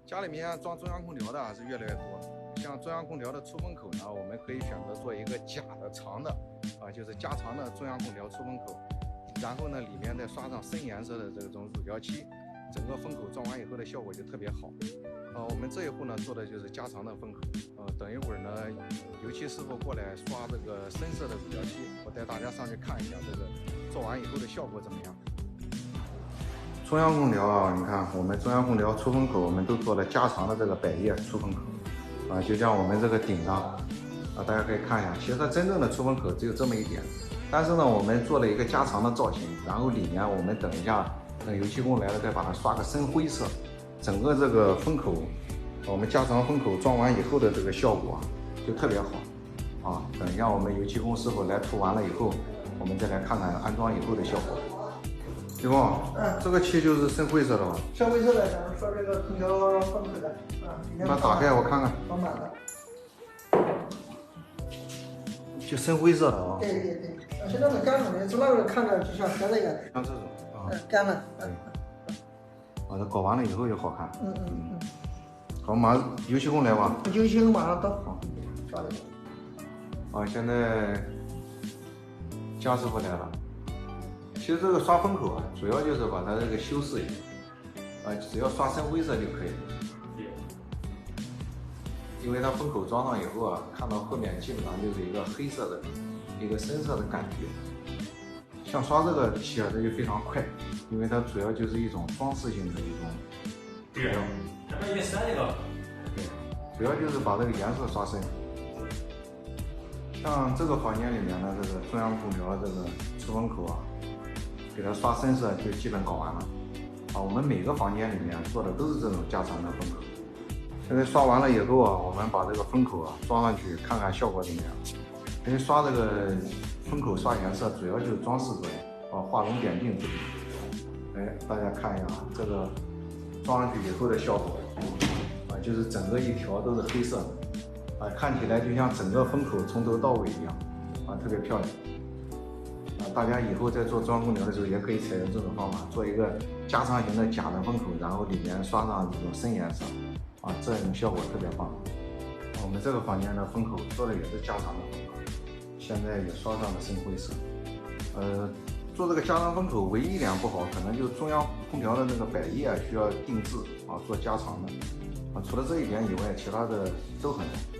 家里面装中央空调的还是越来越多。像中央空调的出风口呢，我们可以选择做一个假的长的，就是加长的中央空调出风口。然后呢，里面再刷上深颜色的这种乳胶漆，整个风口装完以后的效果就特别好。我们这一户呢做的就是加长的风口。等一会儿呢，油漆师傅过来刷这个深色的乳胶漆，我带大家上去看一下这个做完以后的效果怎么样。中央空调啊，你看我们中央空调出风口，我们都做了加长的这个百叶出风口，就像我们这个顶上，大家可以看一下，其实它真正的出风口只有这么一点，但是呢，我们做了一个加长的造型，然后里面我们等一下，油漆工来了再把它刷个深灰色，整个这个风口，我们加长风口装完以后的这个效果就特别好，等一下我们油漆工师傅来涂完了以后，我们再来看看安装以后的效果。李工，这个漆就是深灰色的吧？深灰色的，咱们说这个空调风口的，把它打开我看看。满满的。就深灰色的啊。对，现在的干了，从那边看着就像干那个。像这种干了。把它搞完了以后就好看。好，马上油漆工来吧。油漆工马上到。好，刷的。现在姜师傅来了。其实这个刷风口主要就是把它这个修饰一下，只要刷深灰色就可以了。因为它风口装上以后看到后面基本上就是一个黑色的、一个深色的感觉。像刷这个漆这就非常快，因为它主要就是一种装饰性的一种。对，咱们也删一个。对，主要就是把这个颜色刷深。像这个房间里面的这个中央空调这个出风口给它刷深色就基本搞完了。我们每个房间里面做的都是这种加长的风口。现在刷完了以后我们把这个风口装上去，看看效果怎么样。因为刷这个风口刷颜色主要就是装饰作用，画龙点睛作用。大家看一下这个装上去以后的效果，就是整个一条都是黑色的，看起来就像整个风口从头到尾一样，特别漂亮。大家以后在做中央空调的时候，也可以采用这种方法，做一个加长型的假的风口，然后里面刷上这种深颜色，这种效果特别棒。我们这个房间的风口做的也是加长的风口，现在也刷上了深灰色。做这个加长风口唯一一点不好，可能就是中央空调的那个百叶需要定制做加长的。除了这一点以外，其他的都很好。